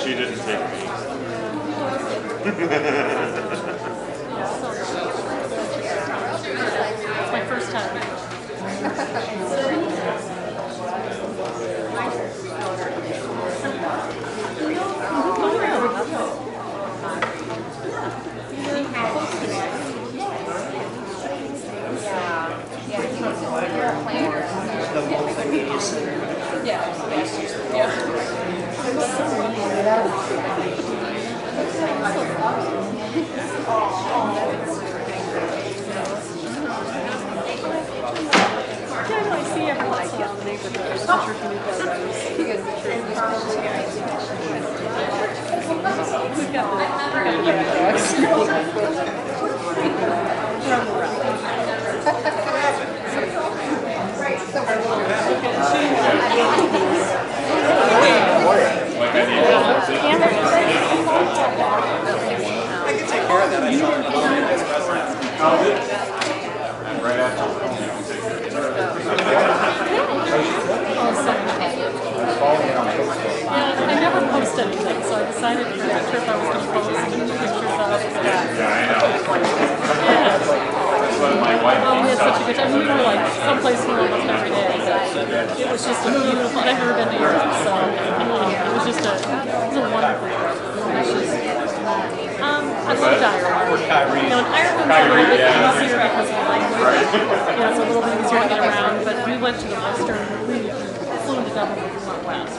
She didn't take me. It's my first time. I see every once in a while in the neighborhood. I'm sure can we've got I can take care of that. I right after. I never post anything, so I decided for that trip I was going to post some pictures of it. Yeah, I know. That's what my wife Oh, we had such a good time. We were like someplace new almost every day. It was just a beautiful. I've never been to Europe, so it was just a wonderful trip. I loved Ireland. You know, in Ireland's a little bit easier because of the language. You know, it's a little bit easier to get around. But we went to the western. We flew into Dublin from the west.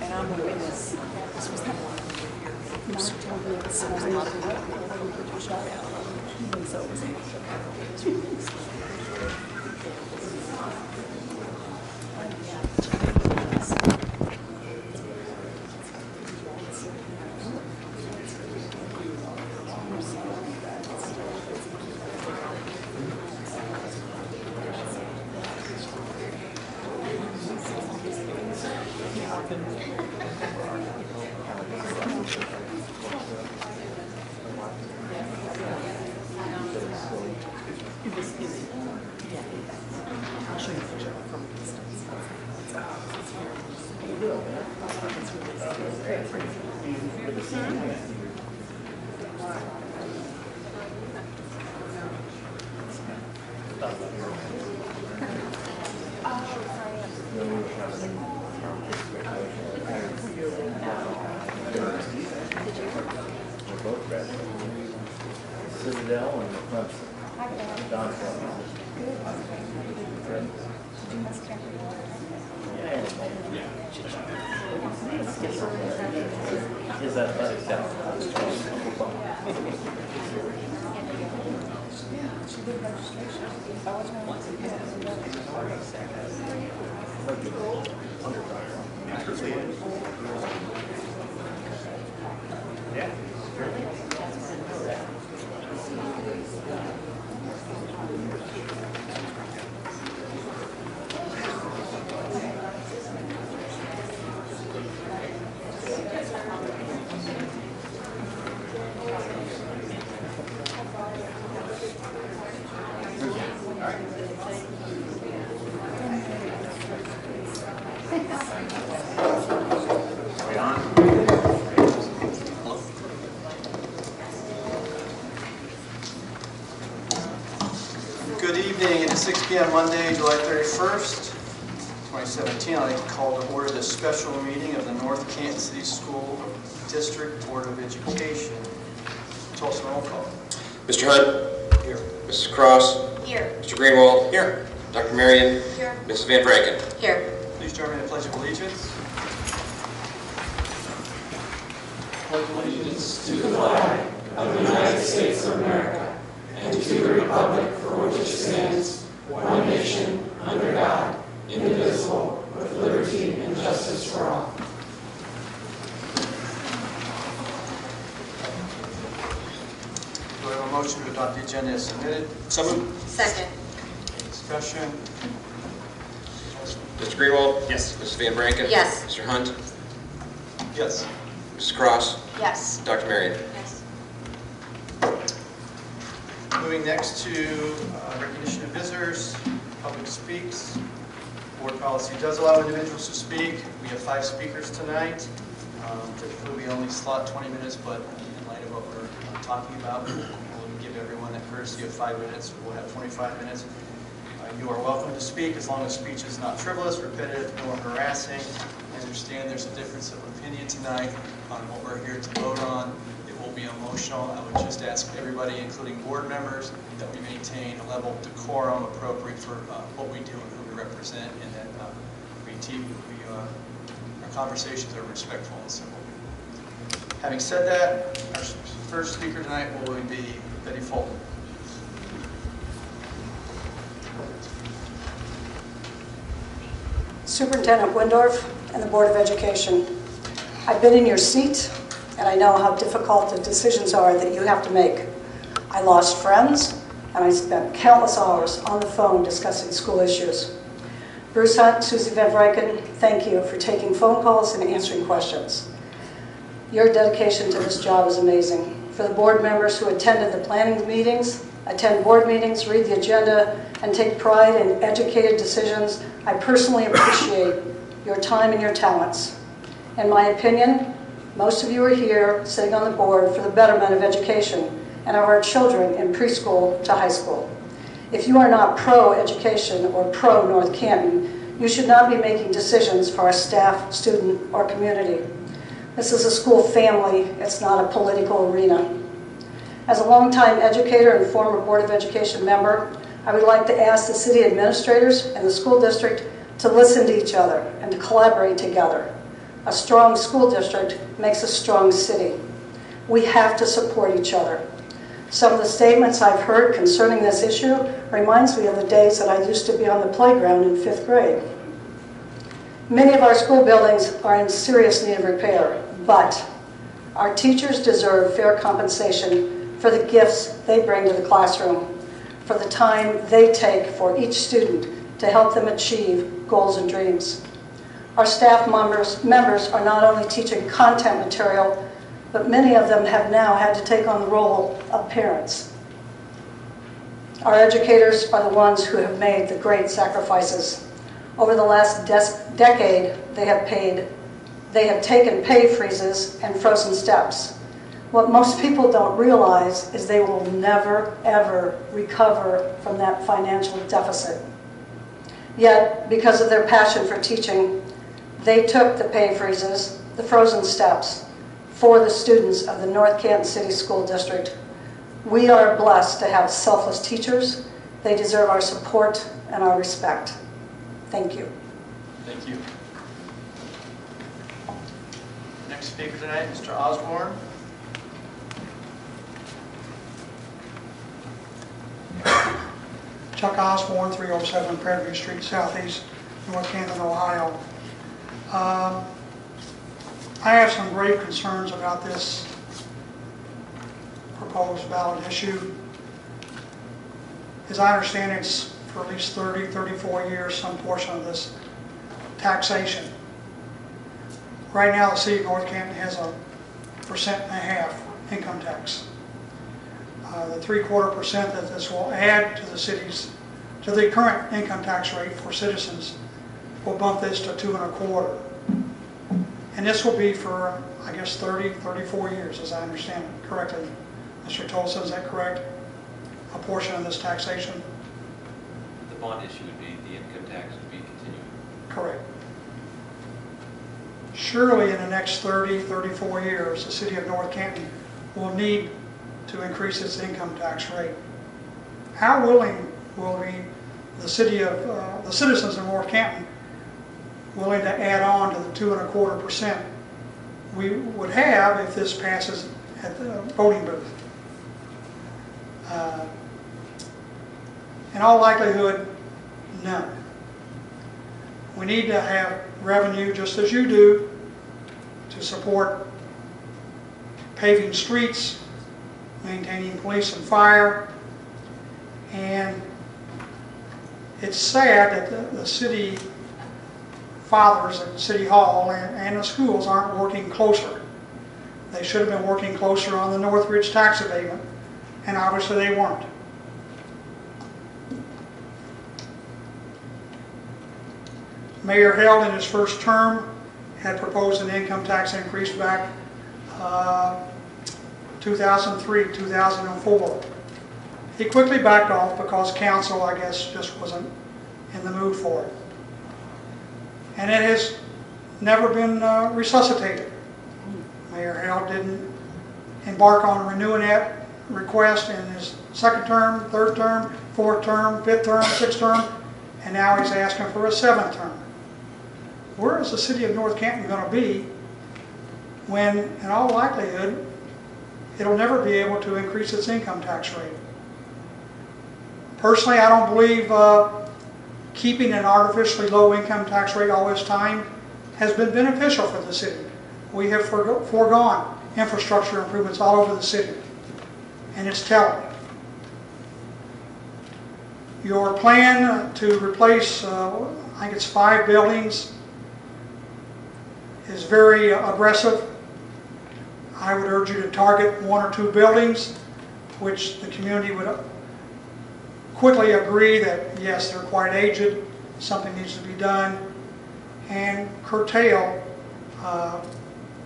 And I'm a witness. This was the one where Mark told me that there was a lot of people who were shot out. And so it was I'll show you a picture from a distance. Citadel and Clemson. Don Clemson. His athletic talent. Yeah. We on? Good evening. It is 6 p.m. Monday, July 31st, 2017. I'd like to call to order this special meeting of the North Canton City School District Board of Education. Tulsa roll call. Mr. Hunt. Here. Mrs. Cross. Here. Mr. Greenwald. Here. Dr. Marion. Here. Mrs. Van Branken. Here. Please join me in the Pledge of Allegiance. Pledge allegiance to the flag of the United States of America and to the republic for which it stands, one nation, under God, indivisible, with liberty and justice for all. Do I have a motion to adopt the agenda as submitted? So moved. Second. Discussion? Mr. Greenwald. Yes. Mrs. Van Branken. Yes. Mr. Hunt. Yes. Mrs. Cross. Yes. Dr. Marion. Yes. Moving next to recognition of visitors, public speaks. Board policy does allow individuals to speak. We have 5 speakers tonight. Typically we only slot 20 minutes, but in light of what we're talking about, we'll give everyone that courtesy of 5 minutes. We'll have 25 minutes. You are welcome to speak as long as speech is not frivolous, repetitive, nor harassing. I understand there's a difference of opinion tonight on what we're here to vote on. It will be emotional. I would just ask everybody, including board members, that we maintain a level of decorum appropriate for what we do and who we represent, and that our conversations are respectful and simple. Having said that, our first speaker tonight will be Betty Fulton. Superintendent Windorf and the Board of Education, I've been in your seat and I know how difficult the decisions are that you have to make. I lost friends and I spent countless hours on the phone discussing school issues. Bruce Hunt, Susie Van Branken, thank you for taking phone calls and answering questions. Your dedication to this job is amazing. For the board members who attended the planning meetings, attend board meetings, read the agenda, and take pride in educated decisions, I personally appreciate your time and your talents. In my opinion, most of you are here sitting on the board for the betterment of education and of our children in preschool to high school. If you are not pro-education or pro-North Canton, you should not be making decisions for our staff, student, or community. This is a school family, it's not a political arena. As a longtime educator and former Board of Education member, I would like to ask the city administrators and the school district to listen to each other and to collaborate together. A strong school district makes a strong city. We have to support each other. Some of the statements I've heard concerning this issue reminds me of the days that I used to be on the playground in 5th grade. Many of our school buildings are in serious need of repair, but our teachers deserve fair compensation for the gifts they bring to the classroom, for the time they take for each student to help them achieve goals and dreams. Our staff members are not only teaching content material, but many of them have now had to take on the role of parents. Our educators are the ones who have made the great sacrifices. Over the last decade, they have taken pay freezes and frozen steps. What most people don't realize is they will never, ever recover from that financial deficit. Yet, because of their passion for teaching, they took the pay freezes, the frozen steps, for the students of the North Canton City School District. We are blessed to have selfless teachers. They deserve our support and our respect. Thank you. Thank you. Next speaker tonight, Mr. Osborne. Chuck Osborne, 307 Fairview Street, Southeast, North Canton, Ohio. I have some grave concerns about this proposed ballot issue. As I understand, it's for at least 30, 34 years, some portion of this taxation. Right now, the city of North Canton has a 1.5% income tax. The 3/4% that this will add to the current income tax rate for citizens will bump this to 2.25. And this will be for, I guess, 34 years, as I understand it correctly. Mr. Tolson, is that correct? A portion of this taxation? The bond issue would be, the income tax would be continuing. Correct. Surely in the next 34 years, the city of North Canton will need to increase its income tax rate. How willing will the citizens of North Canton willing to add on to the 2.25% we would have if this passes at the voting booth? In all likelihood, none. We need to have revenue, just as you do, to support paving streets, maintaining police and fire, and it's sad that the city fathers at City Hall and the schools aren't working closer. They should have been working closer on the Northridge tax abatement, and obviously they weren't. Mayor Held in his first term had proposed an income tax increase back 2003, 2004. He quickly backed off because council, I guess, just wasn't in the mood for it. And it has never been resuscitated. Mayor Held didn't embark on renewing that request in his second term, third term, fourth term, fifth term, sixth term, and now he's asking for a seventh term. Where is the city of North Canton going to be when, in all likelihood, it'll never be able to increase its income tax rate? Personally, I don't believe keeping an artificially low income tax rate all this time has been beneficial for the city. We have foregone infrastructure improvements all over the city, and it's telling. Your plan to replace, I think it's 5 buildings, is very aggressive. I would urge you to target 1 or 2 buildings, which the community would quickly agree that, yes, they're quite aged, something needs to be done, and curtail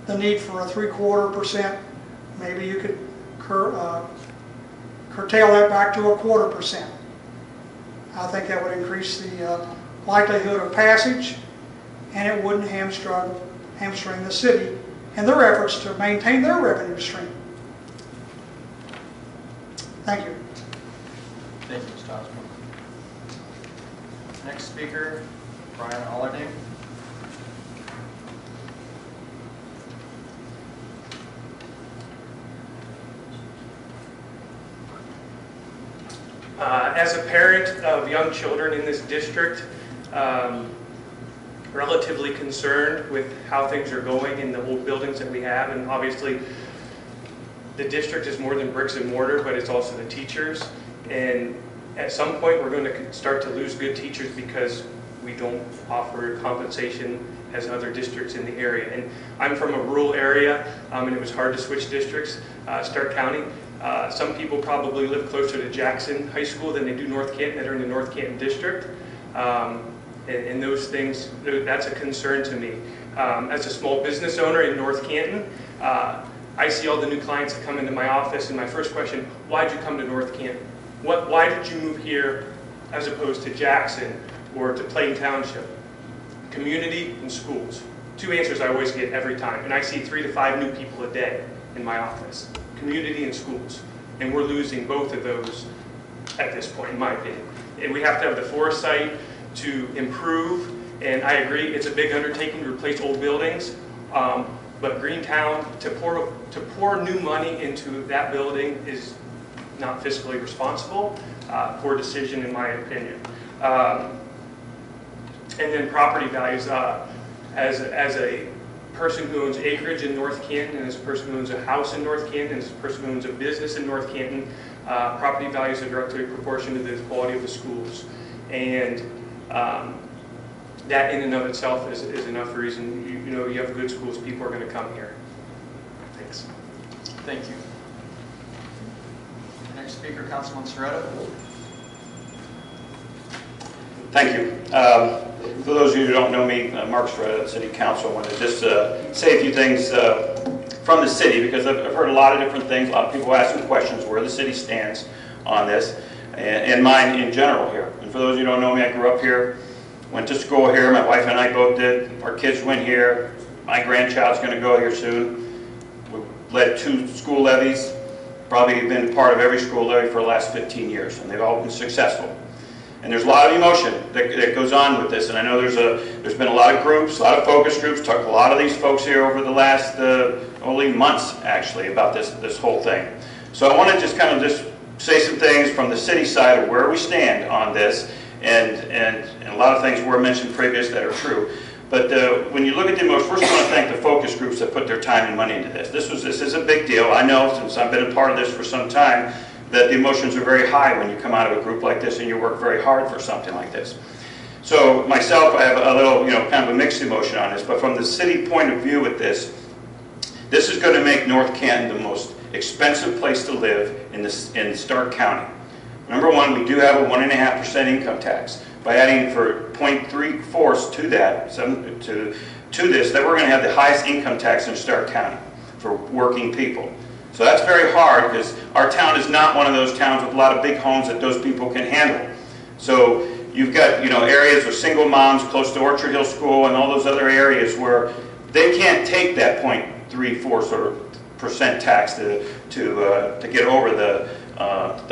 the need for a 3/4%. Maybe you could curtail that back to 1/4%. I think that would increase the likelihood of passage, and it wouldn't hamstring the city in their efforts to maintain their revenue stream. Thank you. Thank you, Mr. Osborne. Next speaker, Brian Allerding. As a parent of young children in this district, relatively concerned with how things are going in the old buildings that we have, and obviously the district is more than bricks and mortar, but it's also the teachers, and at some point we're going to start to lose good teachers because we don't offer compensation as other districts in the area. And I'm from a rural area, and it was hard to switch districts, Stark County. Some people probably live closer to Jackson High School than they do North Canton, that are in the North Canton district. And those things, that's a concern to me. As a small business owner in North Canton, I see all the new clients that come into my office, and my first question, why'd you come to North Canton? Why did you move here as opposed to Jackson or to Plain Township? Community and schools. 2 answers I always get every time, and I see 3 to 5 new people a day in my office. Community and schools, and we're losing both of those at this point, in my opinion. And we have to have the foresight to improve, and I agree it's a big undertaking to replace old buildings, but Greentown, to pour new money into that building is not fiscally responsible. Poor decision in my opinion. And then property values. As a person who owns acreage in North Canton, and as a person who owns a house in North Canton, and as a person who owns a business in North Canton, property values are directly proportional to the quality of the schools. And that in and of itself is enough reason, you know, you have good schools, people are going to come here. Thanks. Thank you. Next speaker, Councilman Serretta. Thank you. For those of you who don't know me, Mark Stretta, City Council, I want to just say a few things from the city, because I've heard a lot of different things, a lot of people asking questions where the city stands on this, and mine in general here. And for those of you who don't know me, I grew up here, went to school here, my wife and I both did, our kids went here, my grandchild's going to go here soon. We led 2 school levies, probably been part of every school levy for the last 15 years, and they've all been successful. And there's a lot of emotion that goes on with this, and I know there's been a lot of groups, a lot of focus groups, talked to a lot of these folks here over the last only months, actually, about this whole thing. So I want to just kind of just say some things from the city side of where we stand on this, and a lot of things were mentioned previous that are true. But when you look at the emotion, first I want to thank the focus groups that put their time and money into this. This is a big deal. I know, since I've been a part of this for some time, that the emotions are very high when you come out of a group like this and you work very hard for something like this. So myself, I have a little, kind of a mixed emotion on this, but from the city point of view with this is going to make North Canton the most expensive place to live in Stark County. Number one, we do have a 1.5% income tax. By adding for 0.34 to that, to this, that we're going to have the highest income tax in Stark County for working people. So that's very hard, because our town is not one of those towns with a lot of big homes that those people can handle. So you've got areas with single moms close to Orchard Hill School and all those other areas where they can't take that 0.34 sort of % tax to get over the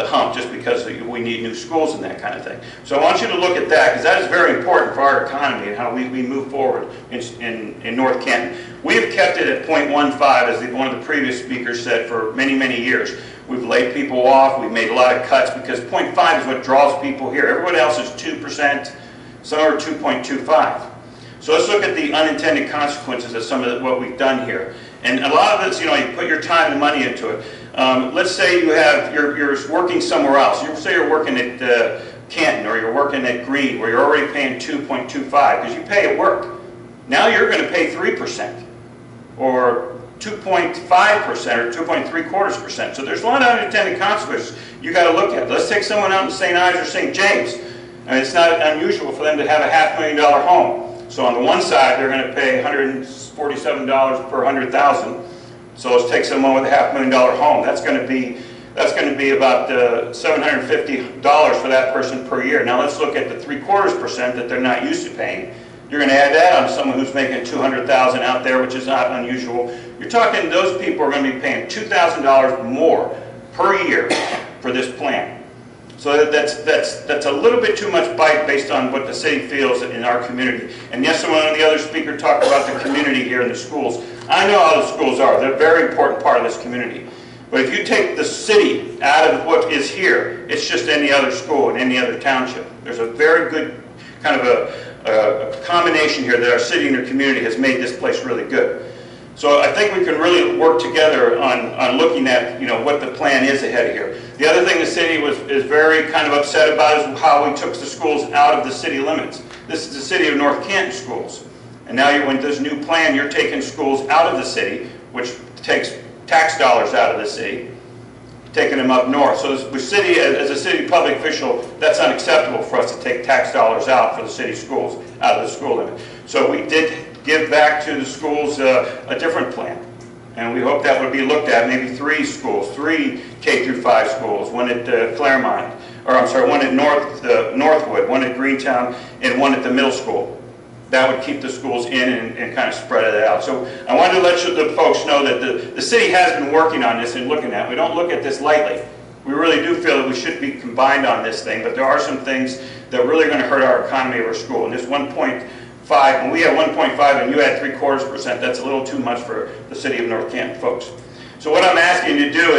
hump, just because we need new schools and that kind of thing. So I want you to look at that, because that is very important for our economy and how we move forward in North Canton. We have kept it at 0.15, as one of the previous speakers said, for many, many years. We've laid people off, we've made a lot of cuts, because 0.5 is what draws people here. Everyone else is 2%, some are 2.25. So let's look at the unintended consequences of some of what we've done here. And a lot of it's, you put your time and money into it. Let's say you're working somewhere else. Say you're working at Canton, or you're working at Green, where you're already paying 2.25, because you pay at work. Now you're going to pay 3%, or 2.5%, or 2.75%. So there's a lot of unintended consequences you got to look at. Let's take someone out in St. Ives or St. James. I mean, it's not unusual for them to have a $500,000 home. So on the one side, they're going to pay $147 per 100,000. So let's take someone with a $500,000 home. That's going to be about $750 for that person per year. Now let's look at the 0.75% that they're not used to paying. You're going to add that on someone who's making $200,000 out there, which is not unusual. You're talking those people are going to be paying $2,000 more per year for this plan. So that's a little bit too much bite based on what the city feels in our community. And yes, one of the other speakers talked about the community here in the schools. I know how the schools are. They're a very important part of this community. But if you take the city out of what is here, it's just any other school in any other township. There's a very good kind of a combination here that our city and our community has made this place really good. So I think we can really work together on looking at what the plan is ahead of here. The other thing the city is very kind of upset about is how we took the schools out of the city limits. This is the city of North Canton schools. And now with this new plan, you're taking schools out of the city, which takes tax dollars out of the city, taking them up north. So the city, as a city public official, that's unacceptable for us to take tax dollars out for the city schools, out of the school limit. So we did give back to the schools a different plan. And we hope that would be looked at, maybe 3 schools, 3 K-5 schools, one at Claremont, or I'm sorry, one at Northwood, one at Greentown, and one at the middle school. That would keep the schools in and kind of spread it out. So I wanted to let the folks know that the city has been working on this and looking at it. We don't look at this lightly. We really do feel that we should be combined on this thing, but there are some things that are really going to hurt our economy of our school. And this 1.5, when we have 1.5 and you add 0.75%, that's a little too much for the city of North Canton folks. So what I'm asking you to do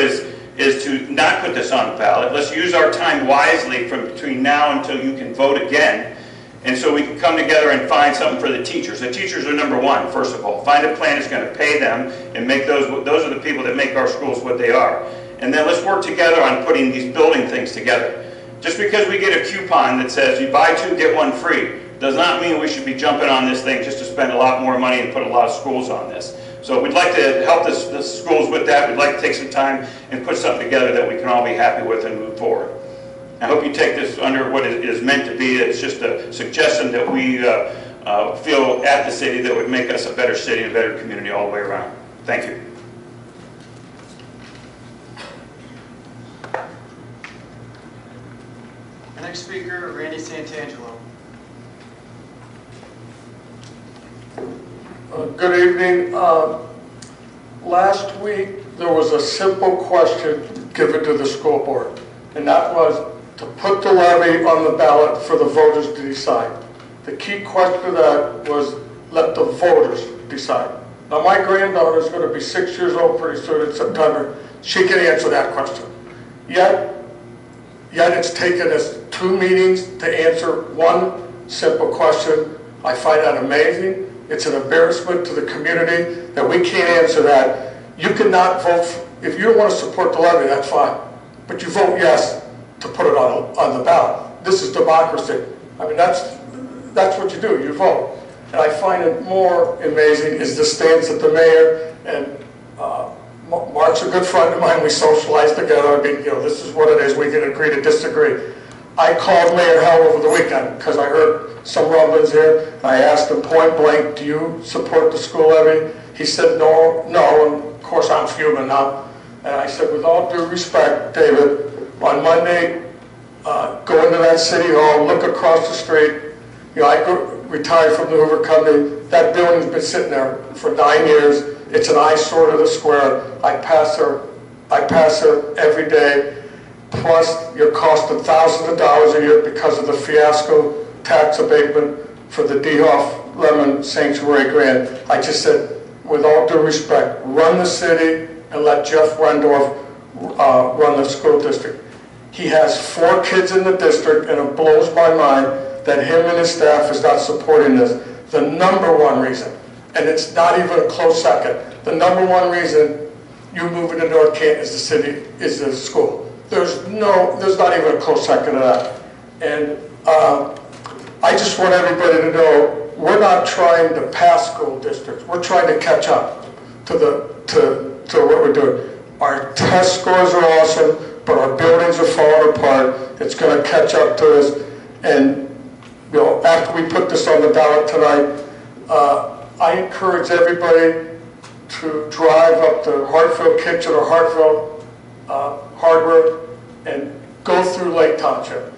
is to not put this on the ballot. Let's use our time wisely from between now until you can vote again. And so we can come together and find something for the teachers. The teachers are number one, first of all. Find a plan that's going to pay them and make those are the people that make our schools what they are. And then let's work together on putting these building things together. Just because we get a coupon that says you buy 2, get 1 free, does not mean we should be jumping on this thing just to spend a lot more money and put a lot of schools on this. So we'd like to help the schools with that. We'd like to take some time and put something together that we can all be happy with and move forward. I hope you take this under what it is meant to be. It's just a suggestion that we feel at the city that would make us a better city and a better community all the way around. Thank you. Our next speaker, Randy Santangelo. Good evening. Last week, there was a simple question given to the school board, and that was to put the levy on the ballot for the voters to decide. The key question to that was let the voters decide. Now, my granddaughter is going to be 6 years old pretty soon in September. She can answer that question. Yet it's taken us 2 meetings to answer one simple question. I find that amazing. It's an embarrassment to the community that we can't answer that. You cannot vote, if you don't want to support the levy, that's fine. But you vote yes to put it on the ballot. This is democracy. I mean, that's what you do, you vote. And I find it more amazing is the stance that the mayor and Mark's a good friend of mine. We socialize together. I mean, you know, this is what it is. We can agree to disagree. I called Mayor Hell over the weekend because I heard some rumblings here. I asked him point blank, do you support the school levy? He said no, and of course I'm fuming now. And I said, with all due respect, David, on Monday, go into that city hall, look across the street. You know, I retired from the Hoover Company. That building's been sitting there for 9 years. It's an eyesore to the square. I pass her every day. Plus, you're costing thousands of dollars a year because of the fiasco tax abatement for the DeHoff Lemon Sanctuary grant. I just said, with all due respect, run the city and let Jeff Wendorf run the school district. He has 4 kids in the district, and it blows my mind that him and his staff is not supporting this. The number one reason, and it's not even a close second, the number one reason you moving to North Canton is the school. There's not even a close second to that. And I just want everybody to know we're not trying to pass school districts. We're trying to catch up to what we're doing. Our test scores are awesome, but our buildings are falling apart. It's going to catch up to us. And you know, after we put this on the ballot tonight, I encourage everybody to drive up to Hartfield Kitchen or Hartfield Hardware and go through Lake Township.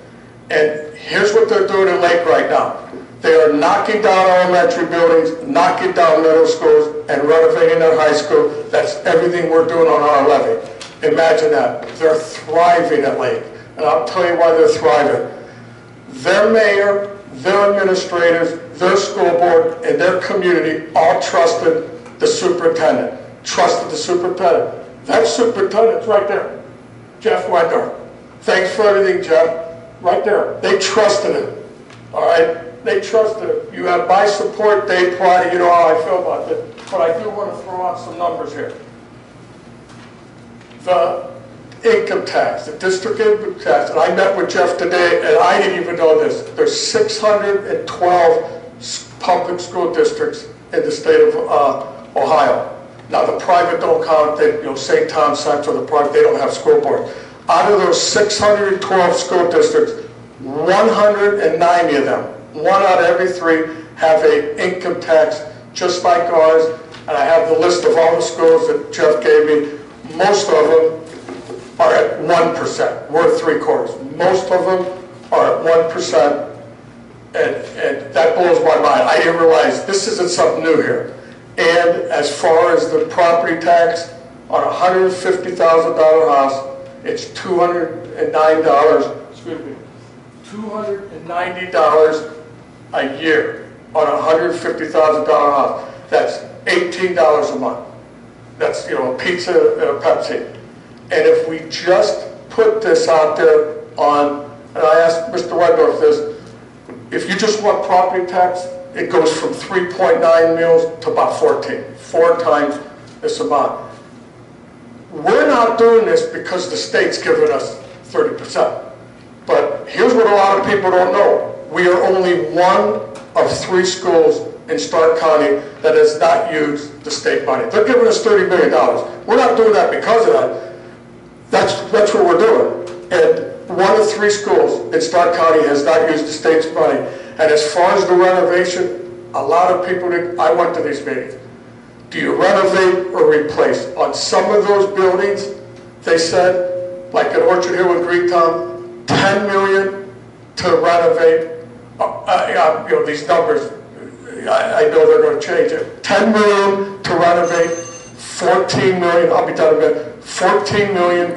And here's what they're doing in Lake right now. They are knocking down elementary buildings, knocking down middle schools, and renovating their high school. That's everything we're doing on our levy. Imagine that. They're thriving at Lake. And I'll tell you why they're thriving. Their mayor, their administrators, their school board, and their community all trusted the superintendent. Trusted the superintendent. That superintendent's right there. Jeff Wendorf. Thanks for everything, Jeff. Right there. They trusted him. All right? They trusted him. You have my support, Dave Plotty. You know how I feel about it. But I do want to throw out some numbers here. The income tax, the district income tax, and I met with Jeff today, and I didn't even know this. There's 612 public school districts in the state of Ohio. Now, the private don't count. They, you know, St. Thomas Central, the private, they don't have school boards. Out of those 612 school districts, 190 of them, 1 out of every 3, have an income tax just like ours. And I have the list of all the schools that Jeff gave me. Most of them are at 1%. We're 3/4. Most of them are at 1%. And that blows my mind. I didn't realize this isn't something new here. And as far as the property tax on a $150,000 house, it's $209, excuse me, $290 a year on a $150,000 house. That's $18 a month. That's, you know, a pizza and a Pepsi. And if we just put this out there on, and I asked Mr. Wendorf this, if you just want property tax, it goes from 3.9 mils to about 14, 4 times this amount. We're not doing this because the state's giving us 30%. But here's what a lot of people don't know. We are only 1 of 3 schools in Stark County that has not used the state money. They're giving us $30 million. We're not doing that because of that. That's what we're doing. And one of 3 schools in Stark County has not used the state's money. And as far as the renovation, a lot of people, I went to these meetings. Do you renovate or replace? On some of those buildings, they said, like at Orchard Hill and Greektown, $10 million to renovate. You know, these numbers, I know they're going to change it. $10 million to renovate, $14 million, I'll be done in a minute, $14 million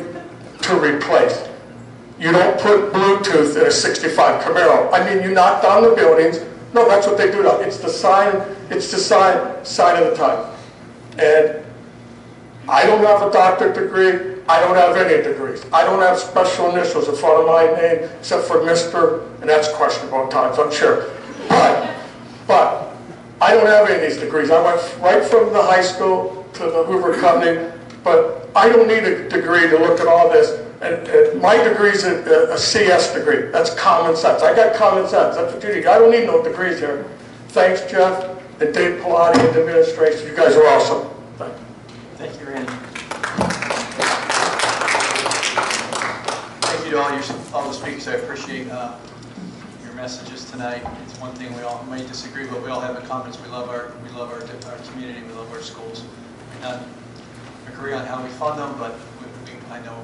to replace. You don't put Bluetooth in a 65 Camaro. I mean, you knock down the buildings. No, that's what they do now. It's the sign of the time. And I don't have a doctorate degree. I don't have any degrees. I don't have special initials in front of my name except for Mr., and that's questionable at times, I'm sure. But I don't have any of these degrees. I went right from the high school to the Hoover Company, but I don't need a degree to look at all this. And my degree is a CS degree. That's common sense. I got common sense. That's what you need. I don't need no degrees here. Thanks, Jeff, and Dave Pilati and the administration. You guys are awesome. Thank you. Thank you, Randy. Thank you to all the speakers. I appreciate your messages tonight. It's one thing we all may disagree, but we all have in common. We love our community. We love our schools. We may not agree on how we fund them, but I know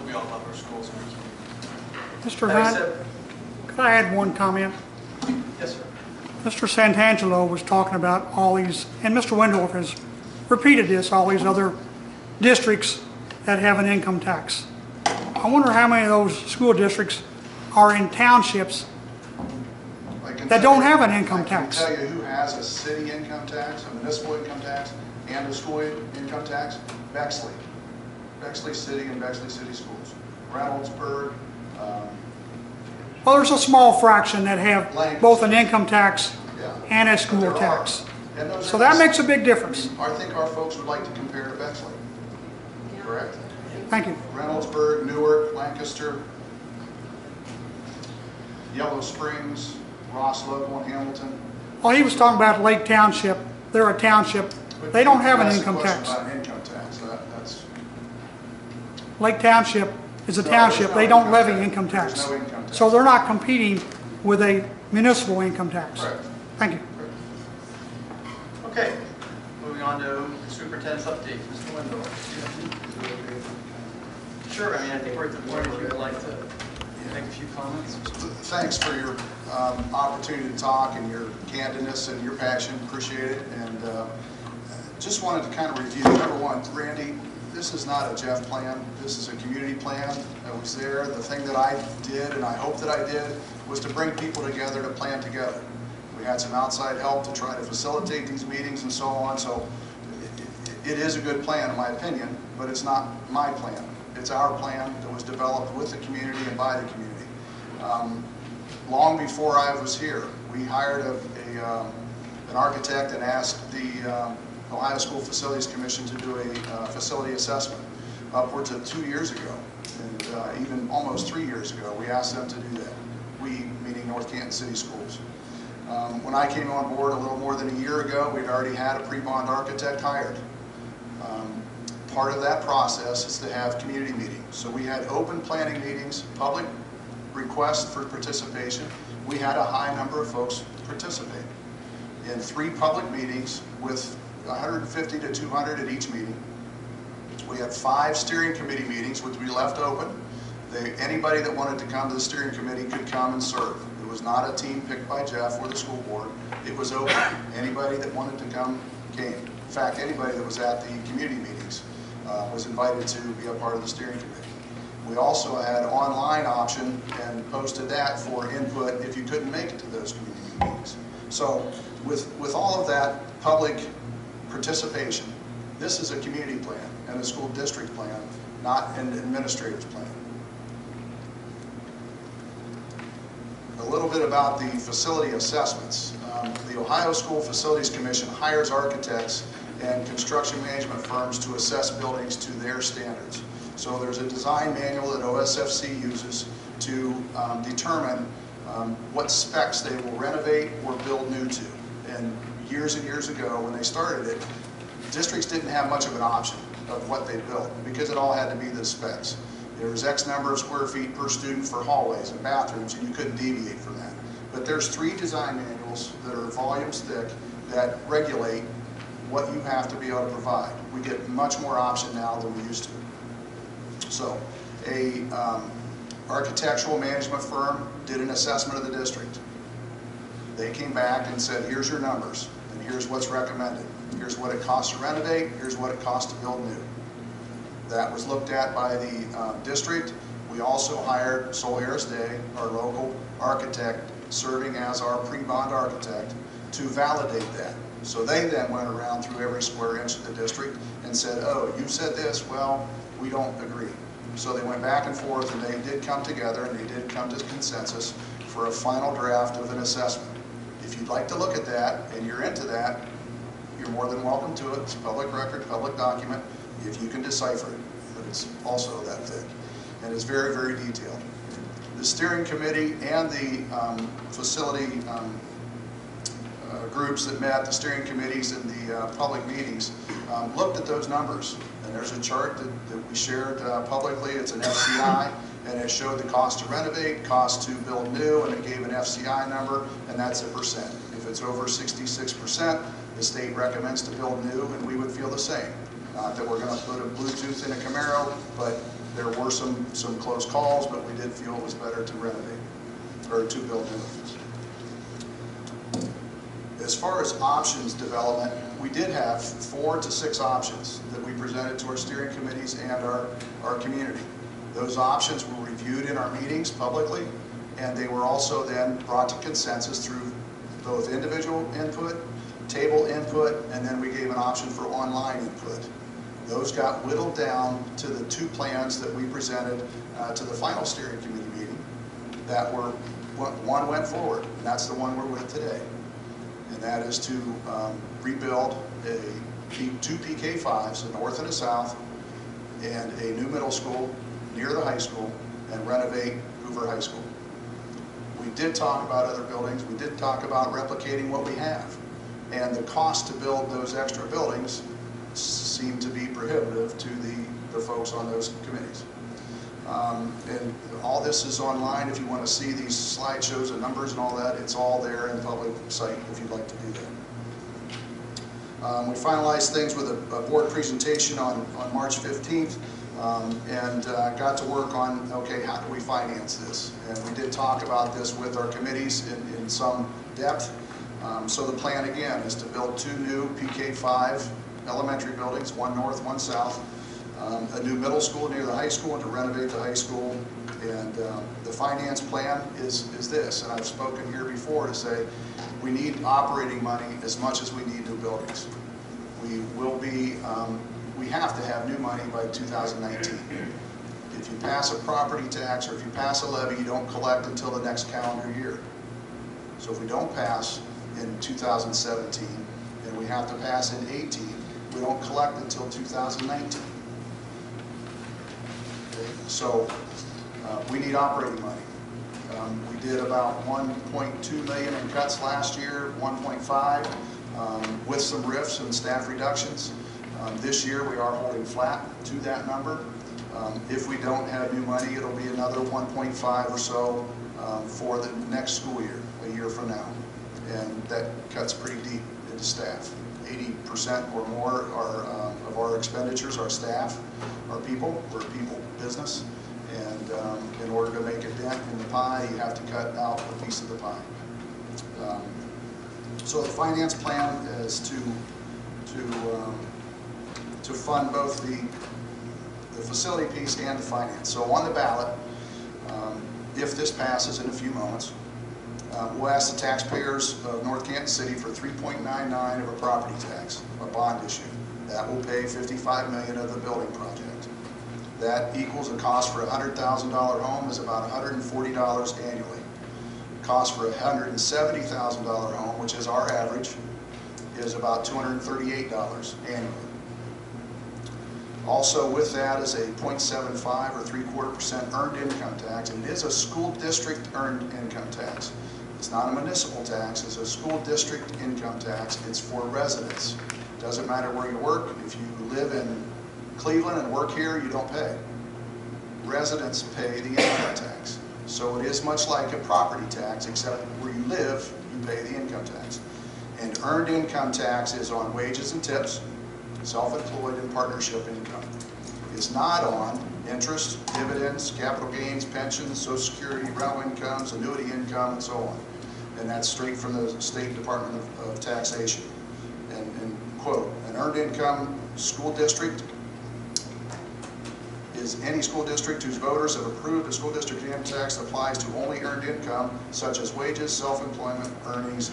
we all love our schools and our community. Mr. Hunt, could I add one comment? Yes, sir. Mr. Santangelo was talking about all these, and Mr. Wendorf has repeated this, all these other districts that have an income tax. I wonder how many of those school districts are in townships that don't have an income tax. I can tell you who has a city income tax, a municipal income tax, and a school income tax. Bexley. Bexley City and Bexley City Schools. Reynoldsburg. Well, there's a small fraction that have both an income tax and a school tax. So that makes a big difference. I think our folks would like to compare to Bexley. Correct? Thank you. Reynoldsburg, Newark, Lancaster, Yellow Springs, Ross Local, and Hamilton. Well, he was talking about Lake Township. They're a township. They don't have an income tax. About income tax. That's Lake Township is a township. They don't levy income tax. There's no income tax. So they're not competing with a municipal income tax. Correct. Thank you. Okay, moving on to superintendent's update. Mr. Wendorf. Sure, I mean, I think we're at the point where you'd like to make a few comments. Thanks for your opportunity to talk and your candidness and your passion. Appreciate it. And just wanted to kind of review. Number one, Randy, this is not a Jeff plan. This is a community plan that was there. The thing that I did, and I hope that I did, was to bring people together to plan together. We had some outside help to try to facilitate these meetings and so on. So it is a good plan in my opinion, but it's not my plan. It's our plan that was developed with the community and by the community. Long before I was here, we hired an architect and asked the Ohio School Facilities Commission to do a facility assessment upwards of 2 years ago, and even almost 3 years ago. We asked them to do that. We, meaning North Canton City Schools. When I came on board a little more than a year ago, we'd already had a pre-bond architect hired. Part of that process is to have community meetings. So we had open planning meetings, public requests for participation. We had a high number of folks participate in 3 public meetings with 150 to 200 at each meeting. We had 5 steering committee meetings, which we left open. Anybody that wanted to come to the steering committee could come and serve. It was not a team picked by Jeff or the school board. It was open. Anybody that wanted to come came. In fact, anybody that was at the community meetings was invited to be a part of the steering committee. We also had an online option and posted that for input if you couldn't make it to those community meetings. So with all of that public participation, this is a community plan and a school district plan, not an administrative plan. A little bit about the facility assessments. The Ohio School Facilities Commission hires architects and construction management firms to assess buildings to their standards. So there's a design manual that OSFC uses to determine what specs they will renovate or build new to. And years ago when they started it, districts didn't have much of an option of what they built because it all had to be the specs. There was X number of square feet per student for hallways and bathrooms, and you couldn't deviate from that. But there's 3 design manuals that are volumes thick that regulate what you have to be able to provide. We get much more option now than we used to. So, a architectural management firm did an assessment of the district. They came back and said, here's your numbers, and here's what's recommended. Here's what it costs to renovate, here's what it costs to build new. That was looked at by the district. We also hired Sol Harris Day, our local architect, serving as our pre-bond architect, to validate that. So they then went around through every square inch of the district and said, oh, you said this, well, we don't agree. So they went back and forth, and they did come together, and they did come to consensus for a final draft of an assessment. If you'd like to look at that, and you're into that, you're more than welcome to it. It's a public record, public document, if you can decipher it. But it's also that thick. And it's very, very detailed. The steering committee and the facility groups that met, the steering committees and the public meetings, looked at those numbers. And there's a chart that we shared publicly. It's an FCI, and it showed the cost to renovate, cost to build new, and it gave an FCI number, and that's a percent. If it's over 66%, the state recommends to build new, and we would feel the same. Not that we're going to put a Bluetooth in a Camaro, but there were some close calls, but we did feel it was better to renovate, or to build new. As far as options development, we did have 4 to 6 options that we presented to our steering committees and our community. Those options were reviewed in our meetings publicly, and they were also then brought to consensus through both individual input, table input, and then we gave an option for online input. Those got whittled down to the 2 plans that we presented to the final steering committee meeting. That were, one went forward, and that's the one we're with today. And that is to rebuild 2 PK5s, a north and a south, and a new middle school near the high school, and renovate Hoover High School. We did talk about other buildings. We did talk about replicating what we have. And the cost to build those extra buildings seemed to be prohibitive to the folks on those committees. And all this is online. If you want to see these slideshows and numbers and all that, it's all there in the public site if you'd like to do that. We finalized things with a board presentation on March 15th and got to work on, okay, how do we finance this? And we did talk about this with our committees in some depth. So the plan again is to build 2 new PK5 elementary buildings, 1 north, 1 south, a new middle school near the high school, and to renovate the high school. And the finance plan is this, and I've spoken here before to say we need operating money as much as we need new buildings. We will be, we have to have new money by 2019. If you pass a property tax or if you pass a levy, you don't collect until the next calendar year. So if we don't pass in 2017 and we have to pass in 18, we don't collect until 2019. Okay? So we need operating money. We did about 1.2 million in cuts last year, 1.5 with some RIFs and staff reductions. This year we are holding flat to that number. If we don't have new money, it'll be another 1.5 or so for the next school year, a year from now. And that cuts pretty deep into staff. 80% or more of our expenditures are staff, our people. We're a people business. And in order to make a dent in the pie, you have to cut out a piece of the pie. So the finance plan is to fund both the facility piece and the finance. So on the ballot, if this passes in a few moments, we'll ask the taxpayers of North Canton City for $3.99 of a property tax, a bond issue. That will pay $55 million of the building project. That equals a cost for a $100,000 home is about $140 annually. Cost for a $170,000 home, which is our average, is about $238 annually. Also with that is a 0.75 or 3/4% earned income tax, and it is a school district earned income tax. It's not a municipal tax, it's a school district income tax. It's for residents. Doesn't matter where you work. If you live in Cleveland and work here, you don't pay. residents pay the income tax. So it is much like a property tax, except where you live, you pay the income tax. And earned income tax is on wages and tips, self-employed and partnership income. It's not on interest, dividends, capital gains, pensions, Social Security, rental incomes, annuity income, and so on. And that's straight from the State Department of Taxation. And quote, an earned income school district is any school district whose voters have approved a school district income tax that applies to only earned income, such as wages, self-employment earnings,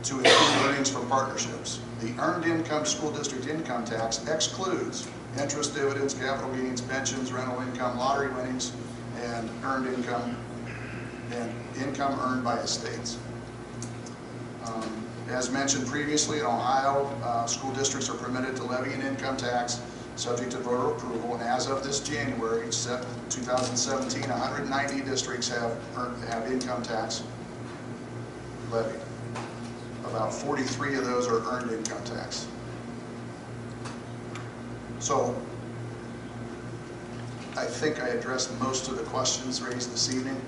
to include earnings from partnerships. The earned income school district income tax excludes interest, dividends, capital gains, pensions, rental income, lottery winnings, and earned income, and income earned by estates. As mentioned previously, in Ohio, school districts are permitted to levy an income tax subject to voter approval, and as of this January 2017, 190 districts have income tax levied. About 43 of those are earned income tax. So I think I addressed most of the questions raised this evening.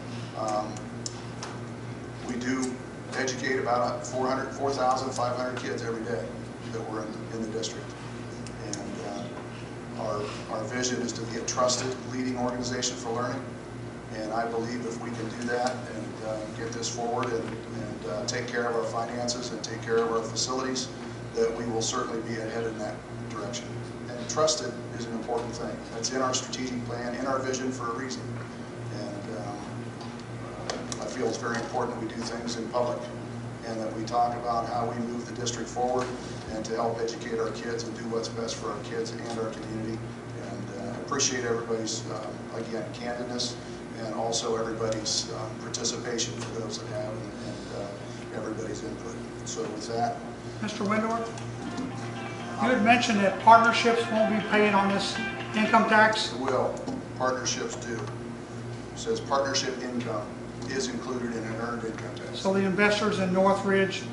We do educate about 4,500 kids every day that we're in the district. And our vision is to be a trusted leading organization for learning. And I believe if we can do that and get this forward and take care of our finances and take care of our facilities, that we will certainly be ahead in that direction. And trusted is an important thing. That's in our strategic plan, in our vision for a reason. And I feel it's very important we do things in public and that we talk about how we move the district forward and to help educate our kids and do what's best for our kids and our community. And I appreciate everybody's, again, candidness and also everybody's participation for those that have and everybody's input. So with that. Mr. Windor, you had mentioned that partnerships won't be paying on this income tax. It will. Partnerships do. It says partnership income is included in an earned income tax. So the investors in Northridge,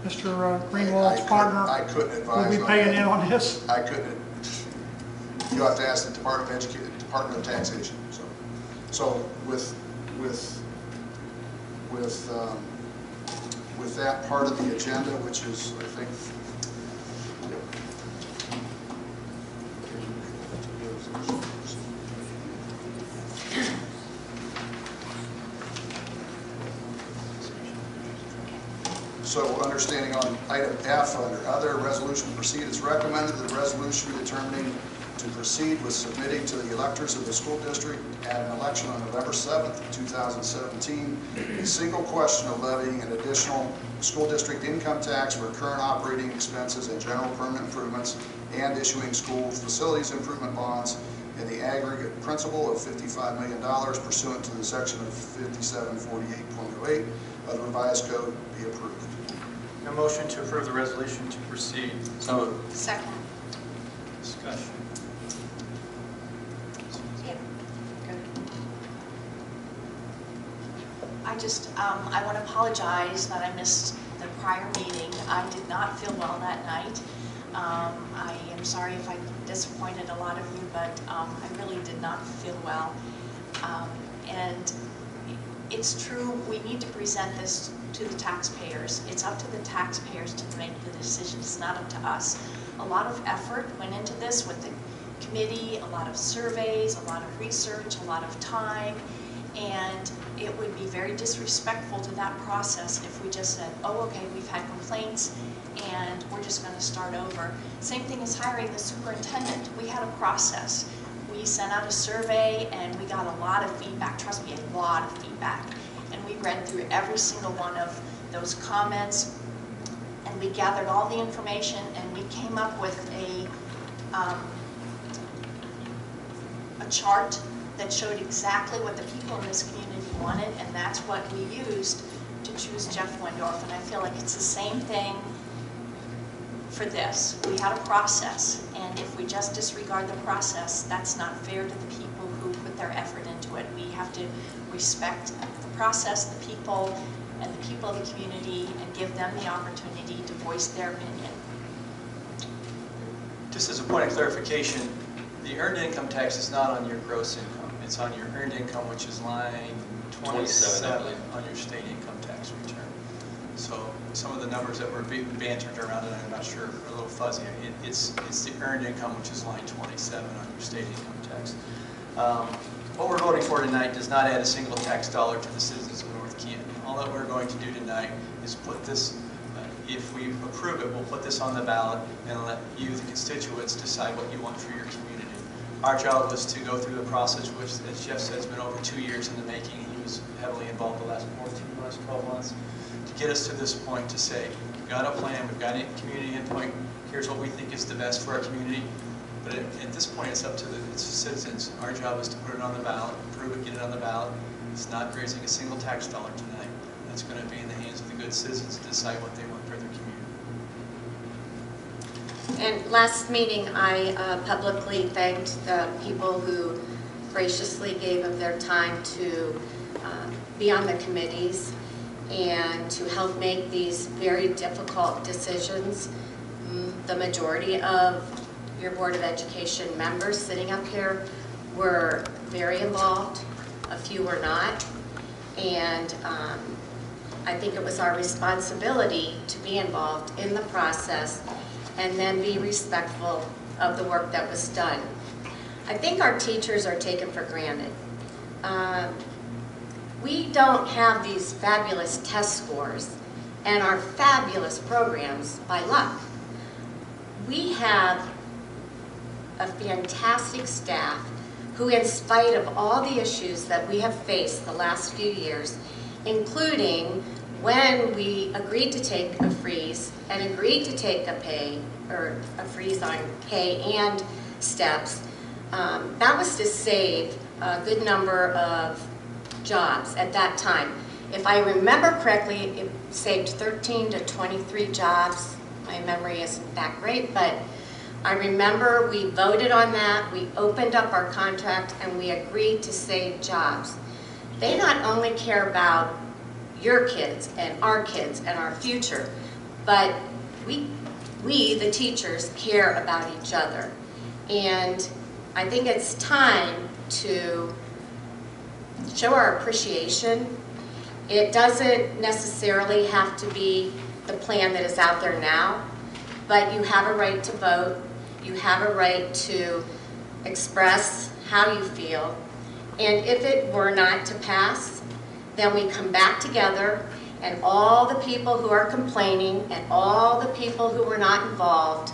Mr. Greenwald's partner, I couldn't advise will be paying in on this? I couldn't. You have to ask the Department of Taxation. So with that part of the agenda, which is, I think, so understanding on item F under other resolution to proceed, it's recommended that the resolution determining to proceed with submitting to the electors of the school district at an election on November 7th, 2017, a single question of levying an additional school district income tax for current operating expenses and general permanent improvements and issuing school facilities improvement bonds in the aggregate principal of $55 million pursuant to the section of 5748.08 of the revised code be approved. A motion to approve the resolution to proceed. So moved. Second. Discussion. I want to apologize that I missed the prior meeting. I did not feel well that night. I am sorry if I disappointed a lot of you, but I really did not feel well. And it's true, we need to present this to the taxpayers. It's up to the taxpayers to make the decision. It's not up to us. A lot of effort went into this with the committee, a lot of surveys, a lot of research, a lot of time. And it would be very disrespectful to that process if we just said, oh, okay, we've had complaints and we're just going to start over. Same thing as hiring the superintendent. We had a process. We sent out a survey and we got a lot of feedback. Trust me, a lot of feedback. And we read through every single one of those comments and we gathered all the information and we came up with a chart that showed exactly what the people in this community wanted, and that's what we used to choose Jeff Windorf. And I feel like it's the same thing for this. We had a process, and if we just disregard the process, that's not fair to the people who put their effort into it. We have to respect the process, the people, and the people of the community, and give them the opportunity to voice their opinion. Just as a point of clarification, the earned income tax is not on your gross income. It's on your earned income, which is line 27, I 27 believe. on your state income tax return. So some of the numbers that were bantered around, and I'm not sure, are a little fuzzy. It's the earned income, which is line 27 on your state income tax. What we're voting for tonight does not add a single tax dollar to the citizens of North Canton. All that we're going to do tonight is put this, if we approve it, we'll put this on the ballot and let you, the constituents, decide what you want for your community. Our job was to go through the process, which, as Jeff said, has been over 2 years in the making. He was heavily involved the last 14 months, 12 months, to get us to this point to say, we've got a plan, we've got a community endpoint, here's what we think is the best for our community. But at this point, it's up to the citizens. Our job is to put it on the ballot, approve it, get it on the ballot. It's not raising a single tax dollar tonight. That's going to be in the hands of the good citizens to decide what they want for their community. And last meeting, I publicly thanked the people who graciously gave of their time to be on the committees and to help make these very difficult decisions. The majority of your Board of Education members sitting up here were very involved. A few were not. And I think it was our responsibility to be involved in the process and then be respectful of the work that was done. I think our teachers are taken for granted. We don't have these fabulous test scores and our fabulous programs by luck. We have a fantastic staff who, in spite of all the issues that we have faced the last few years, including when we agreed to take a freeze and agreed to take a freeze on pay and steps, that was to save a good number of jobs at that time. If I remember correctly, it saved 13 to 23 jobs. My memory isn't that great, but I remember we voted on that, we opened up our contract, and we agreed to save jobs. They not only care about your kids and our future, but we, the teachers, care about each other. And I think it's time to show our appreciation. It doesn't necessarily have to be the plan that is out there now, but you have a right to vote. You have a right to express how you feel. And if it were not to pass, then we come back together, and all the people who are complaining and all the people who were not involved,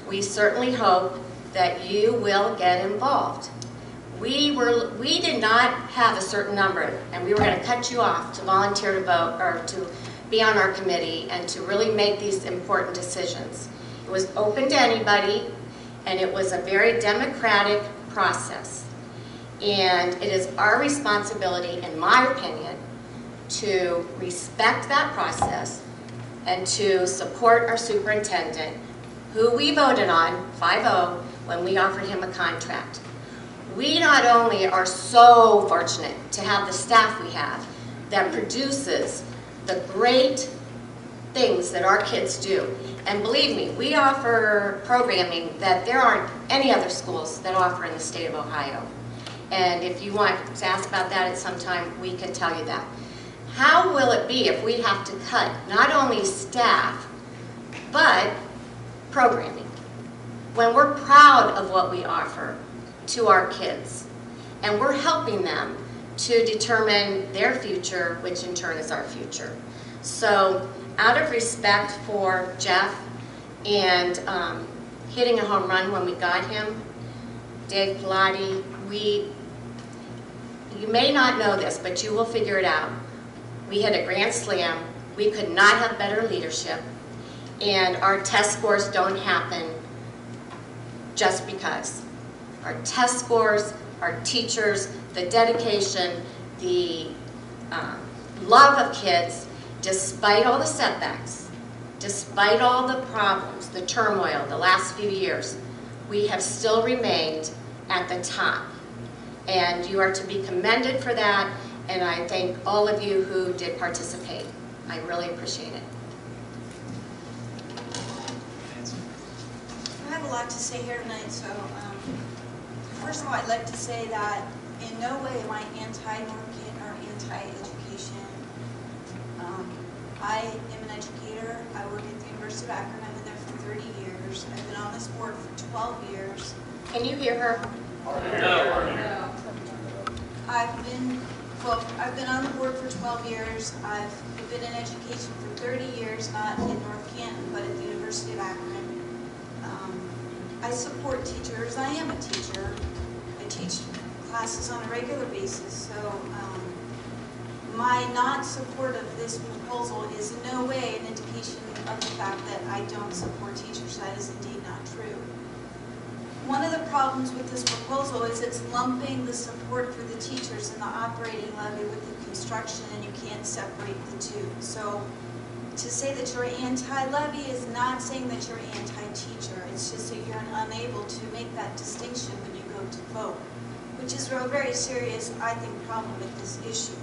we certainly hope that you will get involved. We did not have a certain number, and we were going to cut you off to volunteer to vote or to be on our committee and to really make these important decisions. It was open to anybody, and it was a very democratic process. And it is our responsibility, in my opinion, to respect that process and to support our superintendent, who we voted on 5-0 when we offered him a contract. We not only are so fortunate to have the staff we have that produces the great things that our kids do. And believe me, we offer programming that there aren't any other schools that offer in the state of Ohio. And if you want to ask about that at some time, we can tell you that. How will it be if we have to cut not only staff, but programming, when we're proud of what we offer to our kids, and we're helping them to determine their future, which in turn is our future. So out of respect for Jeff and hitting a home run when we got him, Dave Pilati, you may not know this, but you will figure it out. We hit a grand slam. We could not have better leadership, and our test scores don't happen just because. Our test scores, our teachers, the dedication, the love of kids, despite all the setbacks, despite all the problems, the turmoil the last few years, we have still remained at the top. And you are to be commended for that, and I thank all of you who did participate. I really appreciate it. I have a lot to say here tonight, so first of all, I'd like to say that in no way am I anti-North Canton or anti-education. I am an educator. I work at the University of Akron. I've been there for 30 years. I've been on this board for 12 years. Can you hear her? No. I've been on the board for 12 years. I've been in education for 30 years, not in North Canton, but at the University of Akron. I support teachers. I am a teacher. I teach classes on a regular basis, so my not support of this proposal is in no way an indication of the fact that I don't support teachers. That is indeed not true. One of the problems with this proposal is it's lumping the support for the teachers and the operating levy with the construction, and you can't separate the two. So to say that you're anti-levy is not saying that you're anti-teacher. It's just that you're unable to make that distinction when you go to vote, which is a very serious, I think, problem with this issue.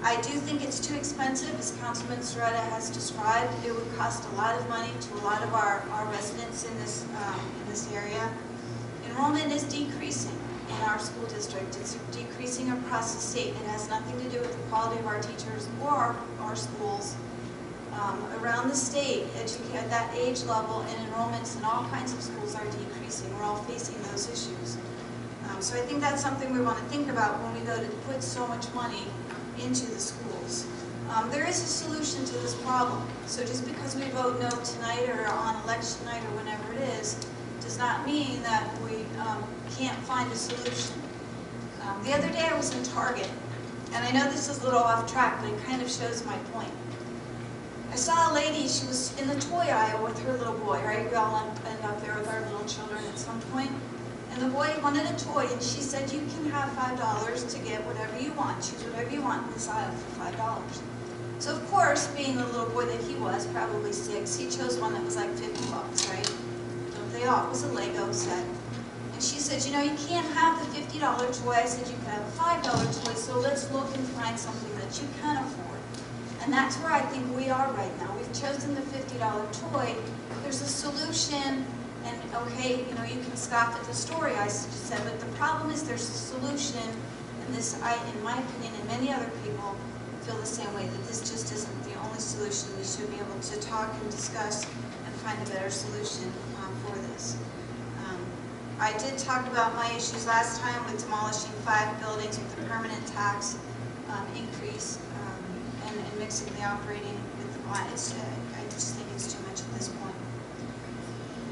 I do think it's too expensive, as Councilman Serretta has described. It would cost a lot of money to a lot of our residents in this area. Enrollment is decreasing in our school district. It's decreasing across the state. It has nothing to do with the quality of our teachers or our schools. Around the state, at that age level, and enrollments in all kinds of schools are decreasing. We're all facing those issues. So I think that's something we want to think about when we go to put so much money into the schools. There is a solution to this problem. So just because we vote no tonight or on election night or whenever it is, does not mean that we can't find a solution. The other day I was in Target, and I know this is a little off track, but it kind of shows my point. I saw a lady, she was in the toy aisle with her little boy, right? We all end up there with our little children at some point. And the boy wanted a toy, and she said, you can have $5 to get whatever you want. Choose whatever you want in this aisle for $5. So of course, being the little boy that he was, probably 6, he chose one that was like $50, right? Don't they all? It was a Lego set. And she said, you know, you can't have the $50 toy. I said, you can have a $5 toy, so let's look and find something that you can afford. And that's where I think we are right now. We've chosen the $50 toy. There's a solution. And okay, you know, you can scoff at the story I just said, but the problem is there's a solution, and this, in my opinion, and many other people feel the same way, that this just isn't the only solution. We should be able to talk and discuss and find a better solution for this. I did talk about my issues last time with demolishing 5 buildings with a permanent tax increase and mixing the operating with the bond. I just think it's too much at this point.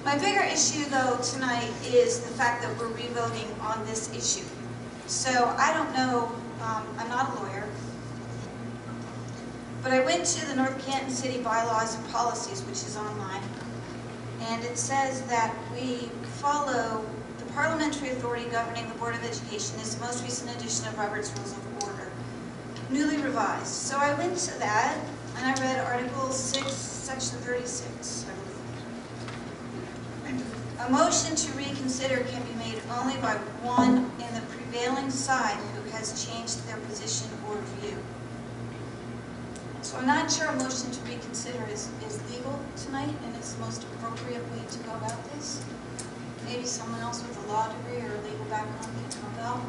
My bigger issue, though, tonight is the fact that we're re-voting on this issue. So I don't know, I'm not a lawyer, but I went to the North Canton City Bylaws and Policies, which is online, and it says that we follow the parliamentary authority governing the Board of Education is the most recent edition of Robert's Rules of Order, newly revised. So I went to that, and I read Article 6, Section 36, I believe. A motion to reconsider can be made only by one in the prevailing side who has changed their position or view. So I'm not sure a motion to reconsider is legal tonight, and it's the most appropriate way to go about this. Maybe someone else with a law degree or a legal background can help out.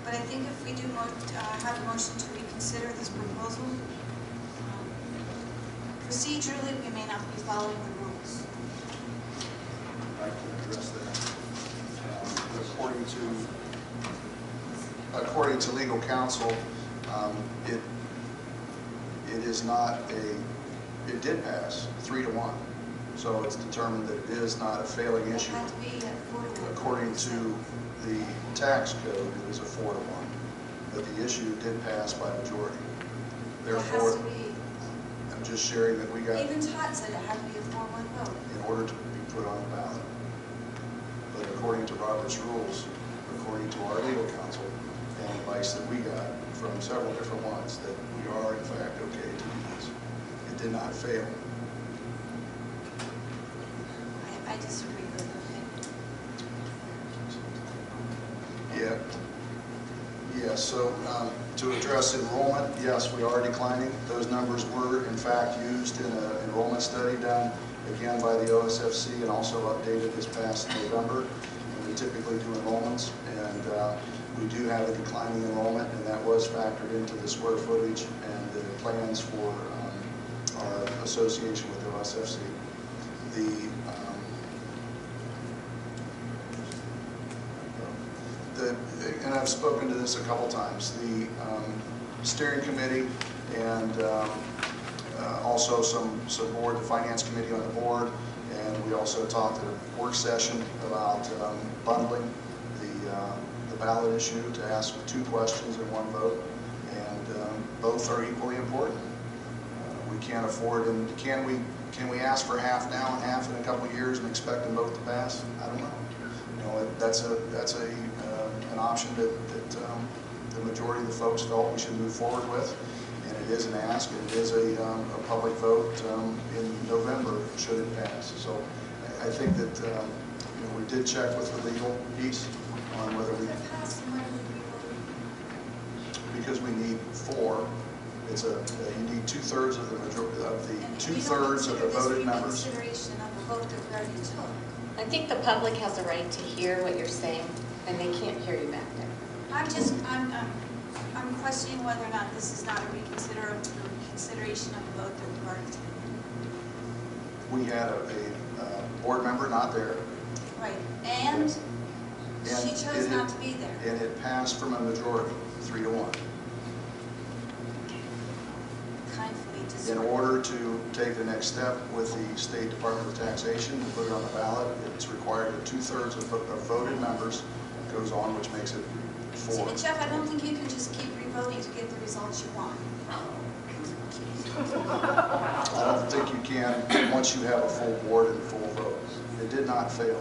But I think if we do have a motion to reconsider this proposal, procedurally we may not be following the rules. I can address that. According to legal counsel, it is not it did pass 3-1. So it's determined that it is not a failing issue. According to the tax code, it is a 4-1. But the issue did pass by majority. Therefore, I'm just sharing that we got. Even Todd said it had to be a 4-1 vote. In order to be put on the ballot. But according to Robert's rules, according to our legal counsel, and advice that we got from several different ones, that we are in fact okay to do this. It did not fail. I disagree with it. Yeah. Yeah, so to address enrollment, yes, we are declining. Those numbers were in fact used in an enrollment study done again by the OSFC and also updated this past November. And we typically do enrollments, and We do have a declining enrollment, and that was factored into the square footage and the plans for our association with OSFC. And I've spoken to this a couple times, the steering committee and also some board, the finance committee on the board, and we also talked at a work session about bundling the ballot issue to ask 2 questions and 1 vote, and both are equally important. We can't afford, and can we ask for half now and half in a couple of years and expect them both to pass? I don't know. You know, that's an option that the majority of the folks felt we should move forward with, and it is an ask, and it is a public vote in November should it pass. So I think that you know, we did check with the legal piece on whether we, because we need 4. It's you need 2/3 of the majority of the 2/3 of the voted members. Consideration of the vote that we already took. I think the public has a right to hear what you're saying, and they can't hear you back there. I'm questioning whether or not this is not a reconsideration of the vote that we've already taken. We had a board member not there. Right, and she chose not to be there. And it passed from a majority, 3-1. In order to take the next step with the State Department of Taxation to put it on the ballot, it's required that 2/3 of voted members goes on, which makes it 4. See, but Jeff, I don't think you can just keep revoting to get the results you want. I don't think you can once you have a full board and full vote. It did not fail.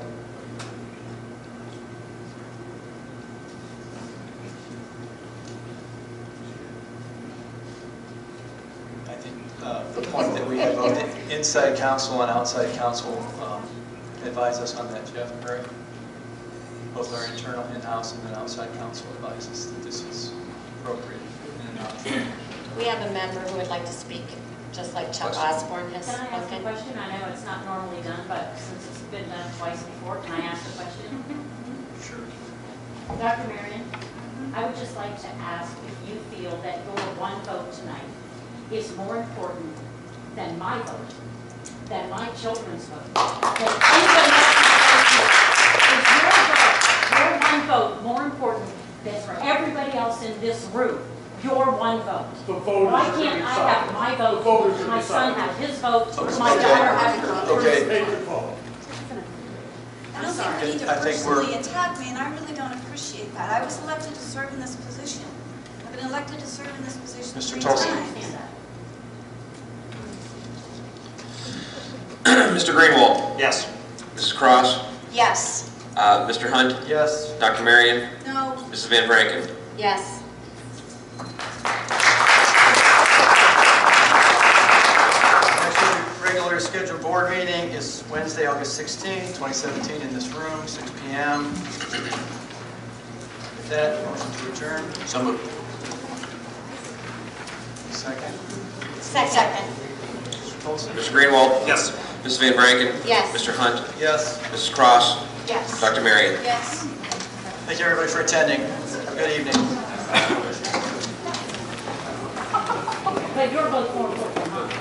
The point that we had both inside counsel and outside counsel advise us on that, Jeff, correct? Both our internal in-house and then outside counsel advise us that this is appropriate and an option. We have a member who would like to speak, just like Chuck Osborne has spoken. Can I ask spoken. a question? I know it's not normally done, but since it's been done twice before, can I ask a question? Sure. Dr. Marion, I would just like to ask if you feel that your 1 vote tonight is more important than my vote, than my children's vote, than anybody else's vote. Is your 1 vote more important than for everybody else in this room? Your 1 vote. Why can't I have my vote, my son have his vote, my daughter have hers? Okay. I don't think we need to personally attack me, and I really don't appreciate that. I was elected to serve in this position. I've been elected to serve in this position Mr. 3 Tulsi. times. Mr. Greenwald. Yes. Mrs. Cross. Yes. Mr. Hunt. Yes. Dr. Marion. No. Mrs. Van Branken. Yes. Next regular scheduled board meeting is Wednesday, August 16, 2017, in this room, 6 p.m. With that, motion to adjourn. So moved. Second. Second. Mr. Tolson. Mr. Greenwald. Yes. Mrs. Van Branken. Yes. Mr. Hunt. Yes. Mrs. Cross. Yes. Dr. Marion. Yes. Thank you, everybody, for attending. Have a good evening. But your vote's more important than mine.